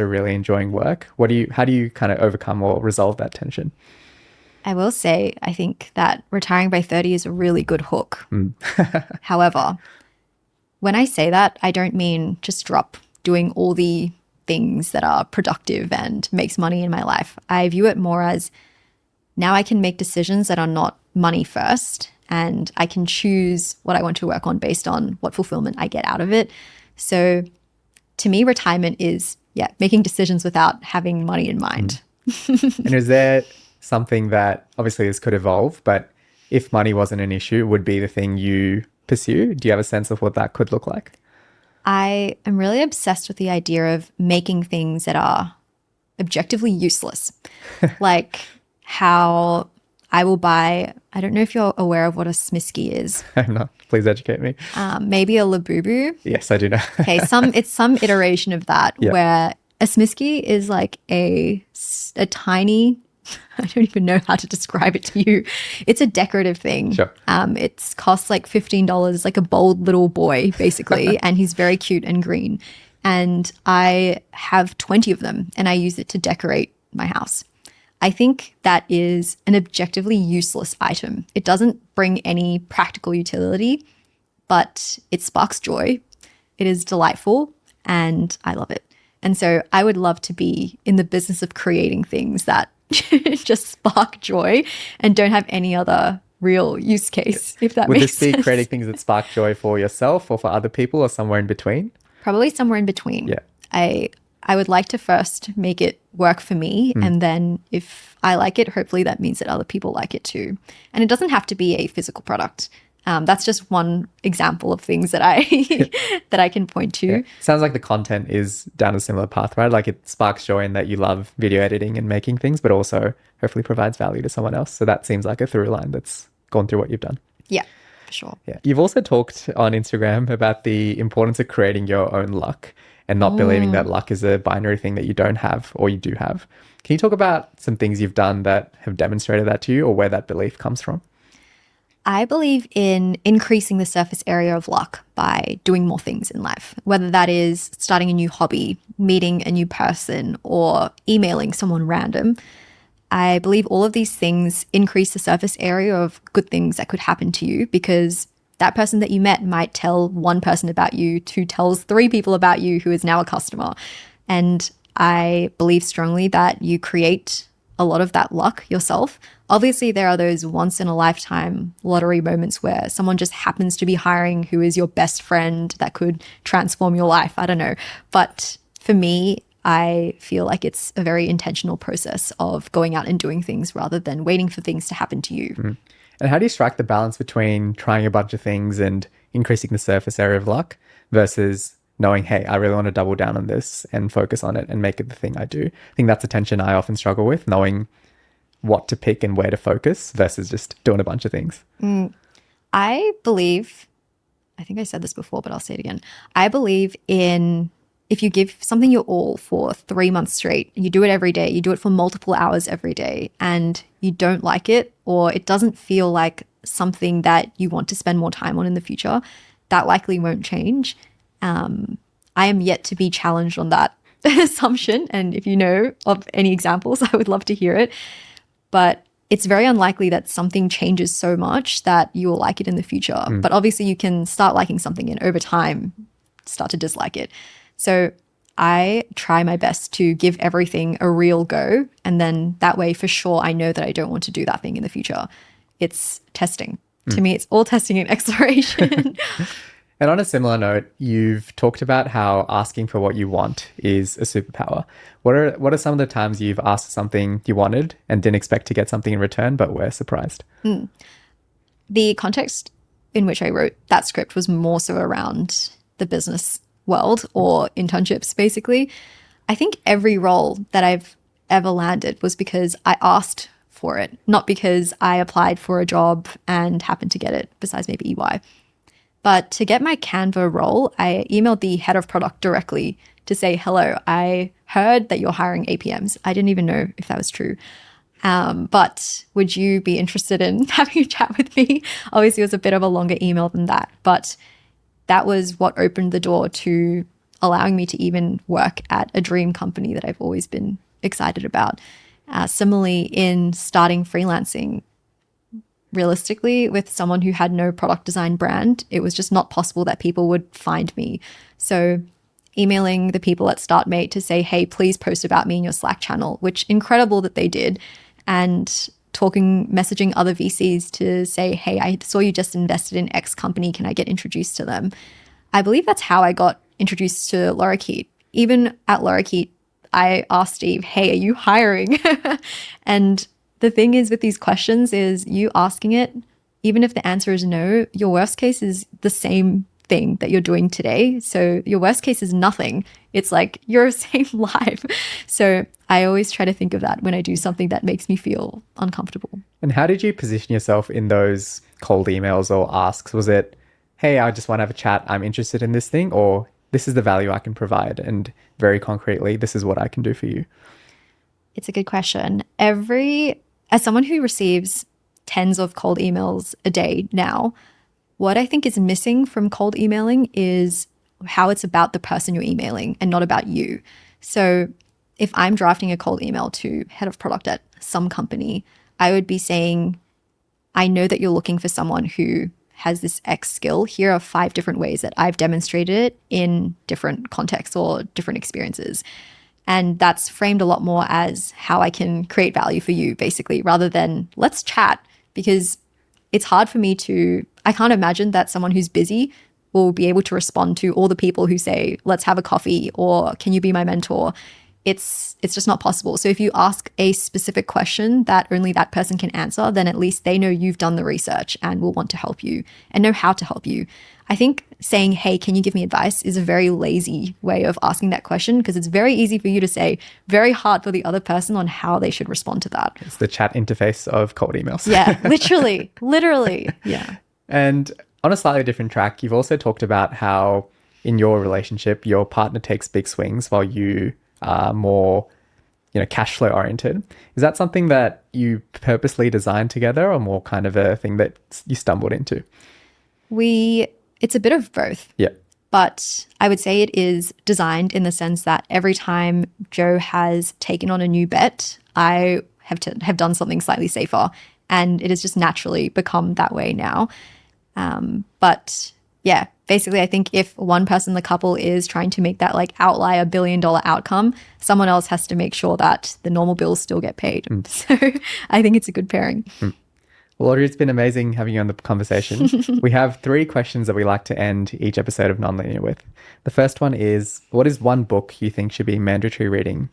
really enjoying work. How do you kind of overcome or resolve that tension? I will say, I think that retiring by 30 is a really good hook. However, when I say that, I don't mean just drop doing all the things that are productive and makes money in my life. I view it more as now I can make decisions that are not money first, and I can choose what I want to work on based on what fulfillment I get out of it. So to me, retirement is, making decisions without having money in mind. And is there something that, obviously this could evolve, but if money wasn't an issue, would be the thing you pursue? Do you have a sense of what that could look like? I am really obsessed with the idea of making things that are objectively useless. Like how I will buy, I don't know if you're aware of what a Smisky is. I'm not. Please educate me. Maybe a Labubu. Yes, I do know. Okay, it's some iteration of that where a Smisky is like a tiny, I don't even know how to describe it to you. It's a decorative thing. Sure. It's costs like $15, like a bold little boy, basically, and he's very cute and green. And I have 20 of them, and I use it to decorate my house. I think that is an objectively useless item. It doesn't bring any practical utility, but it sparks joy. It is delightful, and I love it. And so I would love to be in the business of creating things that just spark joy and don't have any other real use case, if that makes sense. Would this be creating things that spark joy for yourself or for other people, or somewhere in between? Probably somewhere in between. Yeah. I would like to first make it work for me, and then if I like it, hopefully that means that other people like it too. And it doesn't have to be a physical product. That's just one example of things that I that I can point to. Yeah. Sounds like the content is down a similar path, right? Like it sparks joy in that you love video editing and making things, but also hopefully provides value to someone else. So that seems like a through line that's gone through what you've done. Yeah, for sure. Yeah. You've also talked on Instagram about the importance of creating your own luck and not believing that luck is a binary thing that you don't have or you do have. Can you talk about some things you've done that have demonstrated that to you, or where that belief comes from? I believe in increasing the surface area of luck by doing more things in life, whether that is starting a new hobby, meeting a new person, or emailing someone random. I believe all of these things increase the surface area of good things that could happen to you, because that person that you met might tell one person about you, who tells 3 people about you, who is now a customer. And I believe strongly that you create a lot of that luck yourself. Obviously, there are those once in a lifetime lottery moments where someone just happens to be hiring who is your best friend that could transform your life. I don't know. But for me, I feel like it's a very intentional process of going out and doing things rather than waiting for things to happen to you. And how do you strike the balance between trying a bunch of things and increasing the surface area of luck versus knowing, hey, I really want to double down on this and focus on it and make it the thing I do? I think that's a tension I often struggle with, knowing what to pick and where to focus versus just doing a bunch of things. I believe, I think I said this before, but I'll say it again. I believe in, if you give something your all for 3 months straight, you do it every day, you do it for multiple hours every day, and you don't like it, or it doesn't feel like something that you want to spend more time on in the future, that likely won't change. I am yet to be challenged on that assumption. And if you know of any examples, I would love to hear it. But it's very unlikely that something changes so much that you will like it in the future. But obviously you can start liking something and over time start to dislike it. So I try my best to give everything a real go. And then that way, for sure, I know that I don't want to do that thing in the future. It's testing. To me, it's all testing and exploration. And on a similar note, you've talked about how asking for what you want is a superpower. What are some of the times you've asked for something you wanted and didn't expect to get something in return, but were surprised? The context in which I wrote that script was more so around the business world or internships, basically. I think every role that I've ever landed was because I asked for it, not because I applied for a job and happened to get it, besides maybe EY. But to get my Canva role, I emailed the head of product directly to say, hello, I heard that you're hiring APMs. I didn't even know if that was true. But would you be interested in having a chat with me? Obviously, it was a bit of a longer email than that. But that was what opened the door to allowing me to even work at a dream company that I've always been excited about. Similarly, in starting freelancing, realistically, with someone who had no product design brand, it was just not possible that people would find me. So emailing the people at StartMate to say, hey, please post about me in your Slack channel, which incredible that they did. And messaging other VCs to say, hey, I saw you just invested in X company. Can I get introduced to them? I believe that's how I got introduced to Lorikeet. Even at Lorikeet, I asked Steve, hey, are you hiring? And the thing is with these questions is you asking it, even if the answer is no, your worst case is the same thing that you're doing today. So your worst case is nothing. It's like your same life. So I always try to think of that when I do something that makes me feel uncomfortable. And how did you position yourself in those cold emails or asks? Was it, hey, I just want to have a chat, I'm interested in this thing, or this is the value I can provide, and very concretely, this is what I can do for you? It's a good question. As someone who receives tens of cold emails a day now, what I think is missing from cold emailing is how it's about the person you're emailing and not about you. So if I'm drafting a cold email to head of product at some company, I would be saying, I know that you're looking for someone who has this X skill. Here are 5 different ways that I've demonstrated it in different contexts or different experiences. And that's framed a lot more as how I can create value for you, basically, rather than let's chat, because it's hard for me I can't imagine that someone who's busy will be able to respond to all the people who say, let's have a coffee, or can you be my mentor? It's just not possible. So if you ask a specific question that only that person can answer, then at least they know you've done the research and will want to help you and know how to help you. I think saying, hey, can you give me advice is a very lazy way of asking that question, because it's very easy for you to say, very hard for the other person on how they should respond to that. It's the chat interface of cold emails. Yeah, literally. Yeah. And on a slightly different track, you've also talked about how in your relationship, your partner takes big swings while you are more, cash flow oriented. Is that something that you purposely designed together, or more kind of a thing that you stumbled into? It's a bit of both. Yeah. But I would say it is designed in the sense that every time Joe has taken on a new bet, I have done something slightly safer, and it has just naturally become that way now. But yeah, basically, I think if one person in the couple is trying to make that like outlier $1 billion outcome, someone else has to make sure that the normal bills still get paid. So I think it's a good pairing. Well, Audrey, it's been amazing having you on the conversation. We have 3 questions that we like to end each episode of Nonlinear with. The first one is, what is one book you think should be mandatory reading